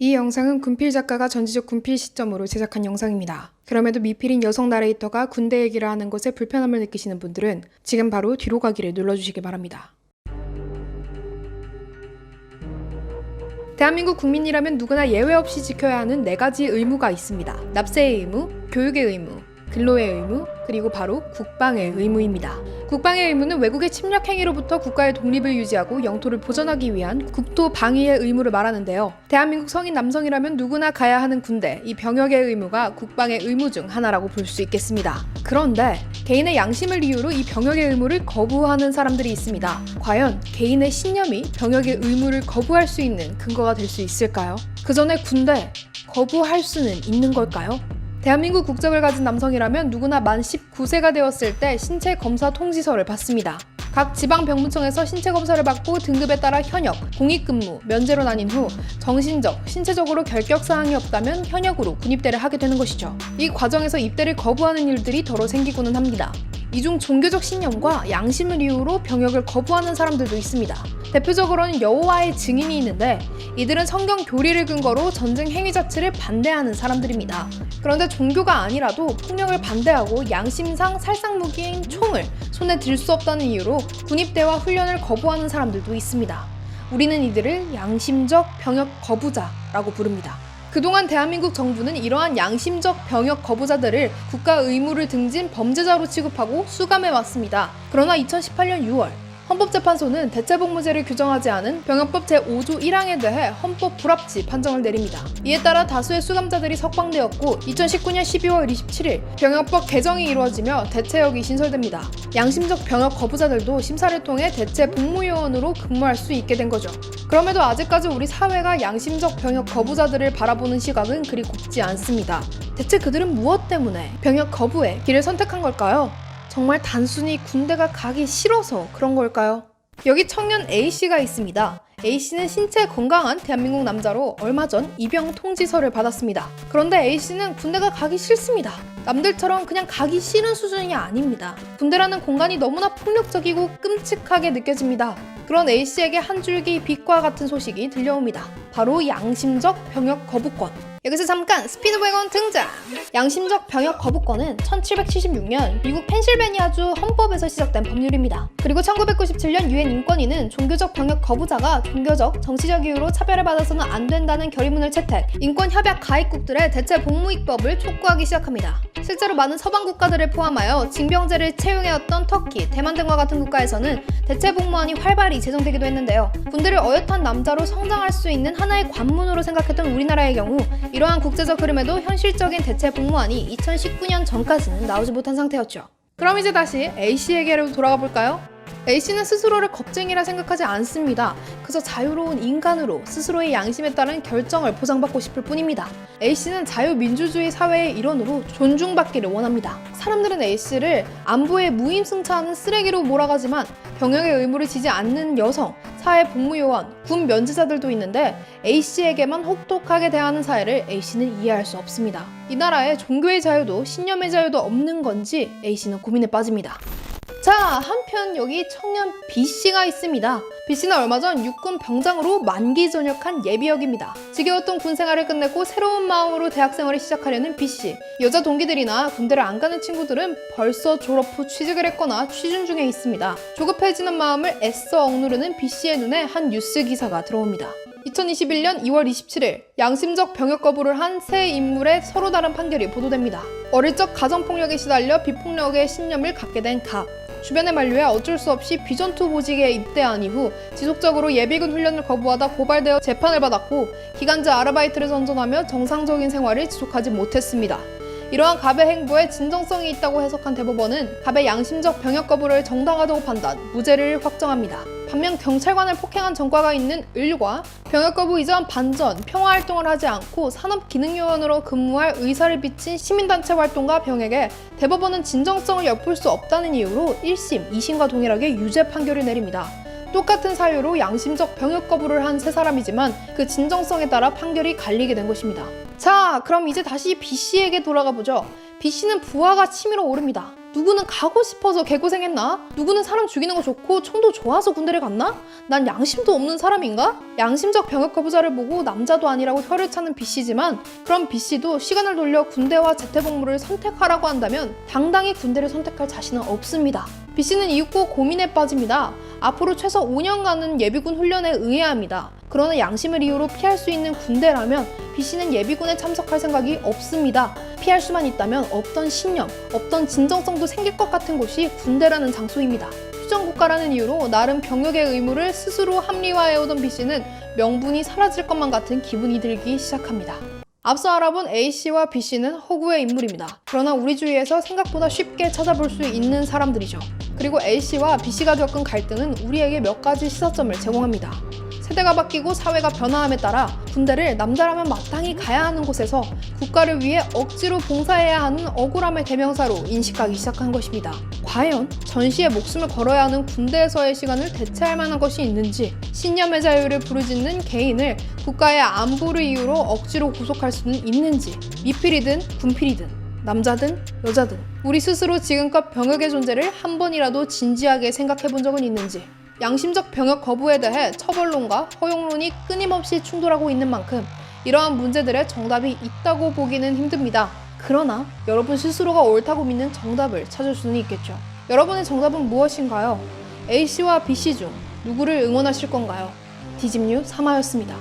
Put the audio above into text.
이 영상은 군필 작가가 전지적 군필 시점으로 제작한 영상입니다. 그럼에도 미필인 여성 나레이터가 군대 얘기를 하는 것에 불편함을 느끼시는 분들은 지금 바로 뒤로 가기를 눌러주시기 바랍니다. 대한민국 국민이라면 누구나 예외 없이 지켜야 하는 4가지 의무가 있습니다. 납세의 의무, 교육의 의무, 근로의 의무, 그리고 바로 국방의 의무입니다. 국방의 의무는 외국의 침략 행위로부터 국가의 독립을 유지하고 영토를 보전하기 위한 국토 방위의 의무를 말하는데요. 대한민국 성인 남성이라면 누구나 가야 하는 군대, 이 병역의 의무가 국방의 의무 중 하나라고 볼 수 있겠습니다. 그런데 개인의 양심을 이유로 이 병역의 의무를 거부하는 사람들이 있습니다. 과연 개인의 신념이 병역의 의무를 거부할 수 있는 근거가 될 수 있을까요? 그 전에 군대 거부할 수는 있는 걸까요? 대한민국 국적을 가진 남성이라면 누구나 만 19세가 되었을 때 신체 검사 통지서를 받습니다. 각 지방병무청에서 신체 검사를 받고 등급에 따라 현역, 공익근무, 면제로 나뉜 후 정신적, 신체적으로 결격사항이 없다면 현역으로 군입대를 하게 되는 것이죠. 이 과정에서 입대를 거부하는 일들이 더러 생기고는 합니다. 이 중 종교적 신념과 양심을 이유로 병역을 거부하는 사람들도 있습니다. 대표적으로는 여호와의 증인이 있는데 이들은 성경 교리를 근거로 전쟁 행위 자체를 반대하는 사람들입니다. 그런데 종교가 아니라도 폭력을 반대하고 양심상 살상무기인 총을 손에 들 수 없다는 이유로 군입대와 훈련을 거부하는 사람들도 있습니다. 우리는 이들을 양심적 병역 거부자라고 부릅니다. 그동안 대한민국 정부는 이러한 양심적 병역 거부자들을 국가 의무를 등진 범죄자로 취급하고 수감해왔습니다. 그러나 2018년 6월 헌법재판소는 대체복무제를 규정하지 않은 병역법 제5조 1항에 대해 헌법 불합치 판정을 내립니다. 이에 따라 다수의 수감자들이 석방되었고 2019년 12월 27일 병역법 개정이 이루어지며 대체역이 신설됩니다. 양심적 병역 거부자들도 심사를 통해 대체복무요원으로 근무할 수 있게 된 거죠. 그럼에도 아직까지 우리 사회가 양심적 병역 거부자들을 바라보는 시각은 그리 곱지 않습니다. 대체 그들은 무엇 때문에 병역 거부의 길을 선택한 걸까요? 정말 단순히 군대가 가기 싫어서 그런 걸까요? 여기 청년 A씨가 있습니다. A씨는 신체 건강한 대한민국 남자로 얼마 전 입영 통지서를 받았습니다. 그런데 A씨는 군대가 가기 싫습니다. 남들처럼 그냥 가기 싫은 수준이 아닙니다. 군대라는 공간이 너무나 폭력적이고 끔찍하게 느껴집니다. 그런 A씨에게 한 줄기 빛과 같은 소식이 들려옵니다. 바로 양심적 병역 거부권. 여기서 잠깐 스피드웨건 등장! 양심적 병역 거부권은 1776년 미국 펜실베니아주 헌법에서 시작된 법률입니다. 그리고 1997년 유엔 인권위는 종교적 병역 거부자가 종교적, 정치적 이유로 차별을 받아서는 안 된다는 결의문을 채택, 인권협약 가입국들의 대체 복무입법을 촉구하기 시작합니다. 실제로 많은 서방 국가들을 포함하여 징병제를 채용해왔던 터키, 대만 등과 같은 국가에서는 대체 복무안이 활발히 제정되기도 했는데요. 군대를 어엿한 남자로 성장할 수 있는 하나의 관문으로 생각했던 우리나라의 경우 이러한 국제적 흐름에도 현실적인 대체 복무안이 2019년 전까지는 나오지 못한 상태였죠. 그럼 이제 다시 A씨에게로 돌아가 볼까요? A씨는 스스로를 겁쟁이라 생각하지 않습니다. 그저 자유로운 인간으로 스스로의 양심에 따른 결정을 보장받고 싶을 뿐입니다. A씨는 자유민주주의 사회의 일원으로 존중받기를 원합니다. 사람들은 A씨를 안보에 무임승차하는 쓰레기로 몰아가지만 병역의 의무를 지지 않는 여성, 사회복무요원, 군 면제자들도 있는데 A씨에게만 혹독하게 대하는 사회를 A씨는 이해할 수 없습니다. 이 나라에 종교의 자유도 신념의 자유도 없는 건지 A씨는 고민에 빠집니다. 자, 한편 여기 청년 B씨가 있습니다. B씨는 얼마 전 육군 병장으로 만기 전역한 예비역입니다. 지겨웠던 군 생활을 끝내고 새로운 마음으로 대학생활을 시작하려는 B씨. 여자 동기들이나 군대를 안 가는 친구들은 벌써 졸업 후 취직을 했거나 취준 중에 있습니다. 조급해지는 마음을 애써 억누르는 B씨의 눈에 한 뉴스 기사가 들어옵니다. 2021년 2월 27일 양심적 병역 거부를 한 세 인물의 서로 다른 판결이 보도됩니다. 어릴 적 가정폭력에 시달려 비폭력의 신념을 갖게 된 갑. 주변의 만류에 어쩔 수 없이 비전투 보직에 입대한 이후 지속적으로 예비군 훈련을 거부하다 고발되어 재판을 받았고 기간제 아르바이트를 선전하며 정상적인 생활을 지속하지 못했습니다. 이러한 갑의 행보에 진정성이 있다고 해석한 대법원은 갑의 양심적 병역 거부를 정당하다고 판단, 무죄를 확정합니다. 반면 경찰관을 폭행한 전과가 있는 을과 병역 거부 이전 반전, 평화활동을 하지 않고 산업기능요원으로 근무할 의사를 비친 시민단체 활동가 병에게 대법원은 진정성을 엿볼 수 없다는 이유로 1심, 2심과 동일하게 유죄 판결을 내립니다. 똑같은 사유로 양심적 병역 거부를 한 세 사람이지만 그 진정성에 따라 판결이 갈리게 된 것입니다. 자, 그럼 이제 다시 B씨에게 돌아가 보죠. B씨는 부하가 치밀어 오릅니다. 누구는 가고 싶어서 개고생했나? 누구는 사람 죽이는 거 좋고 총도 좋아서 군대를 갔나? 난 양심도 없는 사람인가? 양심적 병역 거부자를 보고 남자도 아니라고 혀를 차는 B씨지만 그럼 B씨도 시간을 돌려 군대와 재택복무를 선택하라고 한다면 당당히 군대를 선택할 자신은 없습니다. B씨는 이윽고 고민에 빠집니다. 앞으로 최소 5년간은 예비군 훈련에 의해야 합니다. 그러나 양심을 이유로 피할 수 있는 군대라면 B씨는 예비군에 참석할 생각이 없습니다. 피할 수만 있다면 없던 신념, 없던 진정성도 생길 것 같은 곳이 군대라는 장소입니다. 휴전국가라는 이유로 나름 병역의 의무를 스스로 합리화해오던 B씨는 명분이 사라질 것만 같은 기분이 들기 시작합니다. 앞서 알아본 A씨와 B씨는 허구의 인물입니다. 그러나 우리 주위에서 생각보다 쉽게 찾아볼 수 있는 사람들이죠. 그리고 A씨와 B씨가 겪은 갈등은 우리에게 몇 가지 시사점을 제공합니다. 세대가 바뀌고 사회가 변화함에 따라 군대를 남자라면 마땅히 가야 하는 곳에서 국가를 위해 억지로 봉사해야 하는 억울함의 대명사로 인식하기 시작한 것입니다. 과연 전시에 목숨을 걸어야 하는 군대에서의 시간을 대체할 만한 것이 있는지, 신념의 자유를 부르짖는 개인을 국가의 안보를 이유로 억지로 구속할 수는 있는지, 미필이든 군필이든 남자든 여자든 우리 스스로 지금껏 병역의 존재를 한 번이라도 진지하게 생각해 본 적은 있는지, 양심적 병역 거부에 대해 처벌론과 허용론이 끊임없이 충돌하고 있는 만큼 이러한 문제들의 정답이 있다고 보기는 힘듭니다. 그러나 여러분 스스로가 옳다고 믿는 정답을 찾을 수는 있겠죠. 여러분의 정답은 무엇인가요? A씨와 B씨 중 누구를 응원하실 건가요? 디집뉴 3화였습니다.